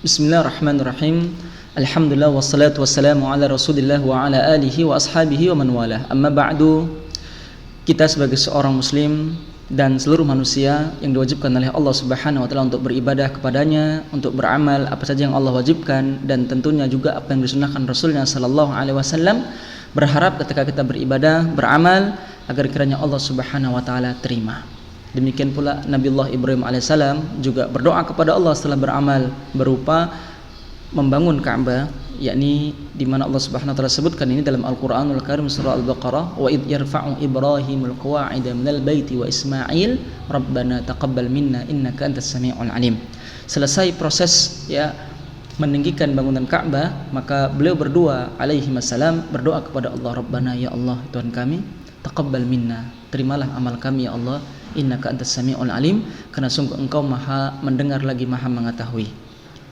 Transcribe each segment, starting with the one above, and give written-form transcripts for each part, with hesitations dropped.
Bismillahirrahmanirrahim. Alhamdulillah wassalatu wassalamu ala Rasulillah wa ala alihi wa ashabihi wa man walah. Amma ba'du. Kita sebagai seorang muslim dan seluruh manusia yang diwajibkan oleh Allah Subhanahu wa taala untuk beribadah kepadanya, untuk beramal apa saja yang Allah wajibkan, dan tentunya juga apa yang disunnahkan Rasulnya sallallahu alaihi wasallam, berharap ketika kita beribadah, beramal agar kiranya Allah Subhanahu wa taala terima. Demikian pula Nabiullah Ibrahim alaihissalam juga berdoa kepada Allah setelah beramal berupa membangun Ka'bah, yakni di mana Allah Subhanahu wa taala sebutkan ini dalam Al-Qur'anul Karim surah Al-Baqarah, wa id yarfa'u Ibrahimul qawa'ida minal baiti wa Ismail rabbana taqabbal minna innaka antas samiul alim. Selesai proses meninggikan bangunan Ka'bah, maka beliau berdua alaihi wassalam berdoa kepada Allah, Rabbana, ya Allah Tuhan kami, taqabbal minna, terimalah amal kami ya Allah, innaka antas samiul alim, karena sungguh engkau maha mendengar lagi maha mengetahui.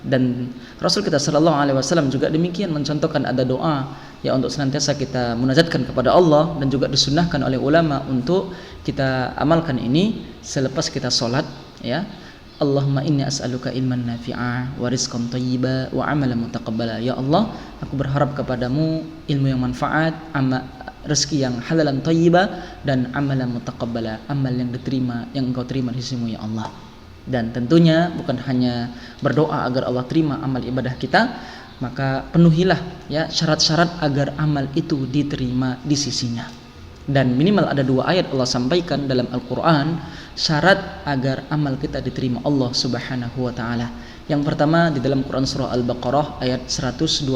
Dan Rasul kita sallallahu alaihi wasallam juga demikian mencontohkan ada doa untuk senantiasa kita munajatkan kepada Allah, dan juga disunnahkan oleh ulama untuk kita amalkan ini selepas kita sholat, Allahumma inni as'aluka ilman nafi'a wa rizqan thayyiba wa amalan mutaqabbala. Ya Allah, aku berharap kepadamu ilmu yang manfaat, rezeki yang halalan thayyiba, dan amalan mutaqabbala, amal yang diterima, yang engkau terima di sisimu ya Allah. Dan tentunya bukan hanya berdoa agar Allah terima amal ibadah kita, maka penuhilah syarat-syarat agar amal itu diterima di sisinya. Dan minimal ada 2 ayat Allah sampaikan dalam Al-Quran syarat agar amal kita diterima Allah Subhanahu wa taala. Yang pertama di dalam Quran surah Al-Baqarah ayat 112.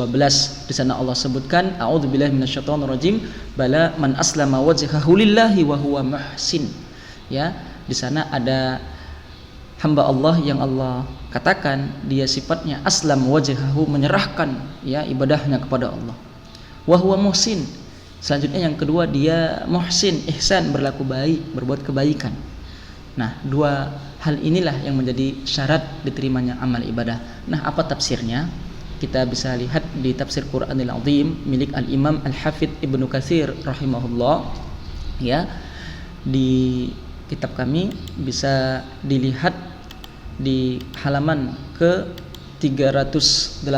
Di sana Allah sebutkan, a'udzubillahi minasyaitonirrajim, bala man aslama wajhahu lillahi wa huwa muhsin. Di sana ada hamba Allah yang Allah katakan dia sifatnya aslam wajhahu, menyerahkan ibadahnya kepada Allah. Wa huwa muhsin. Selanjutnya yang kedua dia muhsin, ihsan, berlaku baik, berbuat kebaikan. Nah, 2 hal inilah yang menjadi syarat diterimanya amal ibadah. Nah, apa tafsirnya? Kita bisa lihat di tafsir Quranil Azim milik Al-Imam Al-Hafidz Ibnu Katsir rahimahullah. Di kitab kami bisa dilihat di halaman ke 385.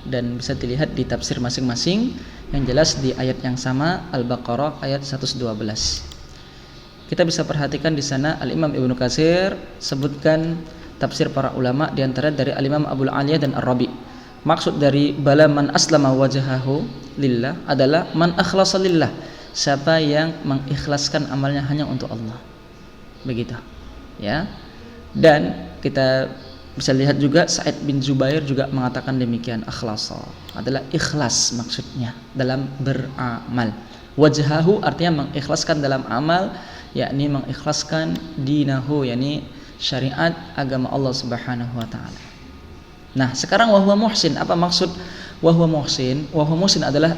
Dan bisa dilihat di tafsir masing-masing, yang jelas di ayat yang sama Al-Baqarah ayat 112. Kita bisa perhatikan di sana Al-Imam Ibnu Katsir sebutkan tafsir para ulama, di antara dari Al-Imam Abu Aliyah dan Ar-Rabi. Maksud dari bala man aslama wajhahu lillah adalah man akhlasa lillah, siapa yang mengikhlaskan amalnya hanya untuk Allah. Begitu. Dan kita bisa lihat juga Sa'id bin Jubair juga mengatakan demikian, akhlasa adalah ikhlas maksudnya dalam beramal. Wajhahu artinya mengikhlaskan dalam amal, yakni mengikhlaskan dinahu, yakni syariat agama Allah Subhanahu wa taala. Nah, sekarang wa huwa muhsin, apa maksud wa huwa muhsin? Wa huwa muhsin adalah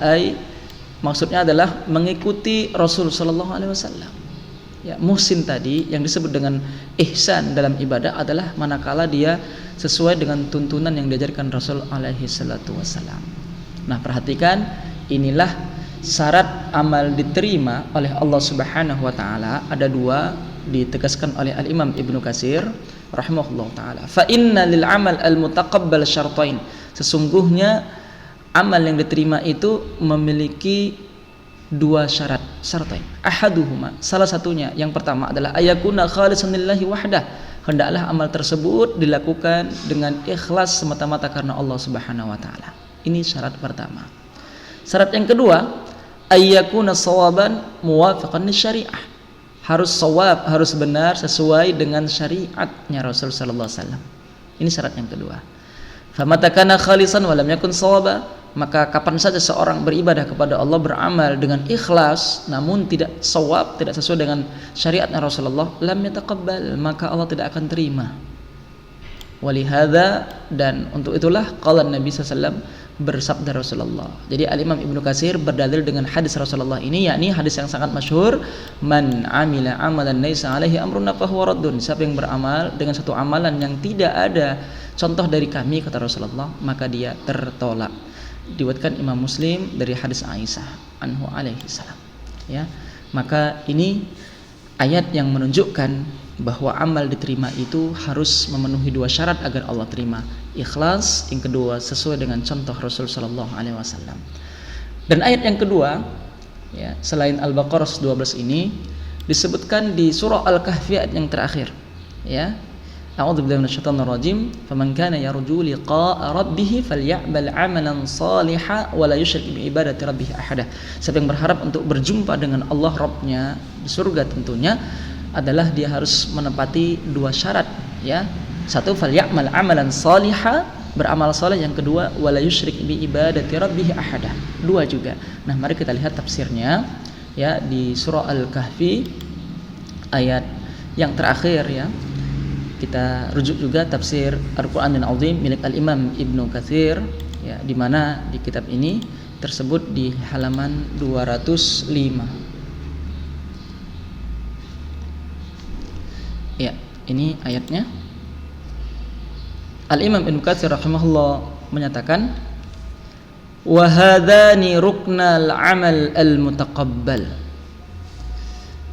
maksudnya adalah mengikuti Rasul sallallahu alaihi wasallam. Muhsin tadi yang disebut dengan ihsan dalam ibadah adalah manakala dia sesuai dengan tuntunan yang diajarkan Rasul alaihi salatu wasallam. Nah, perhatikan, inilah syarat amal diterima oleh Allah Subhanahu wa taala. Ada 2 ditegaskan oleh Al-Imam Ibnu Katsir rahimahullah taala. Fa inna lil amal al mutaqabbal syartain. Sesungguhnya amal yang diterima itu memiliki 2 syarat, syartain. Ahaduhuma, salah satunya, yang pertama adalah ayakuna khalisan lillahi wahdah. Hendaklah amal tersebut dilakukan dengan ikhlas semata-mata karena Allah Subhanahu wa taala. Ini syarat pertama. Syarat yang kedua, ayyakuna shawaban muwafiqan lisyariah. Harus shawab, harus benar sesuai dengan syariatnya Rasul sallallahu alaihi wasallam. Ini syarat yang kedua. Famata kana khalisan wa lam yakun shawaba, maka kapan saja seorang beribadah kepada Allah, beramal dengan ikhlas namun tidak shawab, tidak sesuai dengan syariatnya Rasulullah, lam yataqabbal, maka Allah tidak akan terima. Walihada, dan untuk itulah qala Nabi sallallahu alaihi wasallam, bersabda Rasulullah. Jadi Al-Imam Ibnu Katsir berdalil dengan hadis Rasulullah ini, yakni hadis yang sangat masyhur, man amila amalan laisa alaihi amruna fahuwa raddun. Siapa yang beramal dengan satu amalan yang tidak ada contoh dari kami, kata Rasulullah, maka dia tertolak. Diriwayatkan Imam Muslim dari hadis Aisyah anhu alaihi salam. Maka ini ayat yang menunjukkan bahwa amal diterima itu harus memenuhi dua syarat agar Allah terima. Ikhlas, yang kedua sesuai dengan contoh Rasul sallallahu alaihi wasallam. Dan ayat yang kedua, ya, selain Al-Baqarah 12 ini disebutkan di surah Al-Kahfi ayat yang terakhir, ya. A'udzubillahi minasyaitonir rajim. Faman kana yarju liqa'a rabbih falya'mal 'amalan shalihan wa la yusyrik bi ibadati rabbih ahada. Siapa yang berharap untuk berjumpa dengan Allah Rabb-nya di surga tentunya adalah dia harus menepati dua syarat, ya. Satu, falya'mal 'amalan shalihan, beramal saleh. Yang kedua, wala yusyrik bi ibadati rabbih ahada. Dua juga. Nah, mari kita lihat tafsirnya, ya, di surah Al-Kahfi ayat yang terakhir, ya. Kita rujuk juga tafsir Al-Qur'anul Azim milik Al-Imam Ibnu Katsir, ya, di mana di kitab ini tersebut di halaman 205. Ya, ini ayatnya. Al-Imam Ibnu Katsir rahimahullah menyatakan, wa hadzani ruknal amal al-mutaqabbal.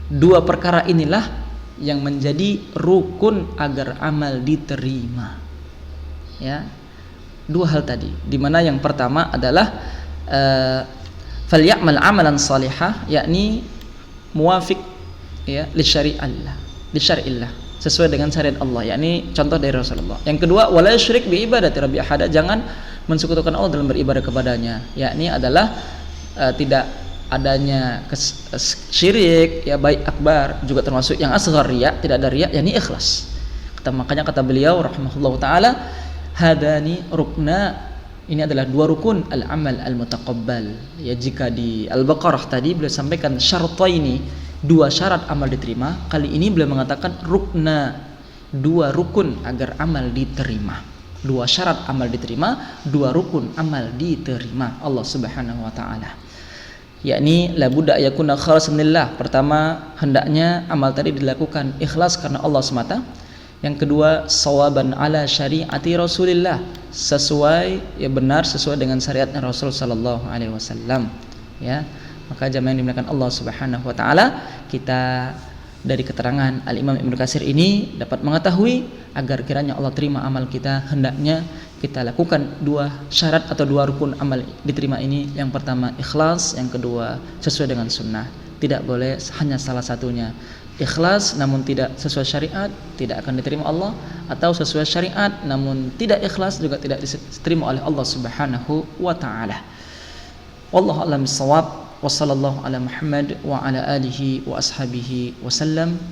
Dua perkara inilah yang menjadi rukun agar amal diterima, ya. Dua hal tadi, di mana yang pertama adalah falyamal amalan salihah, yakni muwafiq, ya, li syari'illah, sesuai dengan syariat Allah, yakni contoh dari Rasulullah. Yang kedua, wala yusyrik bi ibadati rabbi ahada, jangan mensekutukan Allah dalam beribadah kepadanya, yakni adalah tidak adanya syirik, ya, baik akbar juga termasuk yang asghar, riya, tidak ada riya, yakni ikhlas. Makanya kata beliau rahimahullahu taala, hadani rukna, ini adalah dua rukun al-amal al-mutaqabbal. Ya, jika di Al-Baqarah tadi beliau sampaikan syartaini, dua syarat amal diterima, kali ini beliau mengatakan rukna, dua rukun agar amal diterima. Dua syarat amal diterima, dua rukun amal diterima Allah Subhanahu wa taala. Yakni la budda yakuna khalisan lillah. Pertama, hendaknya amal tadi dilakukan ikhlas karena Allah semata. Yang kedua, sawaban ala syariati Rasulillah, sesuai, ya, benar sesuai dengan syariatnya Rasul sallallahu alaihi wasallam, ya. Maka jamaah yang dimuliakan Allah Subhanahu wa taala, kita dari keterangan Al-Imam Ibnu Katsir ini dapat mengetahui agar kiranya Allah terima amal kita, hendaknya kita lakukan dua syarat atau dua rukun amal diterima ini. Yang pertama ikhlas, yang kedua sesuai dengan sunnah. Tidak boleh hanya salah satunya. Ikhlas namun tidak sesuai syariat, tidak akan diterima Allah, atau sesuai syariat namun tidak ikhlas, juga tidak diterima oleh Allah Subhanahu wa taala. Wallahu a'lam bissawab. Wassallallahu ala Muhammad wa ala alihi wa ashabihi wasallam.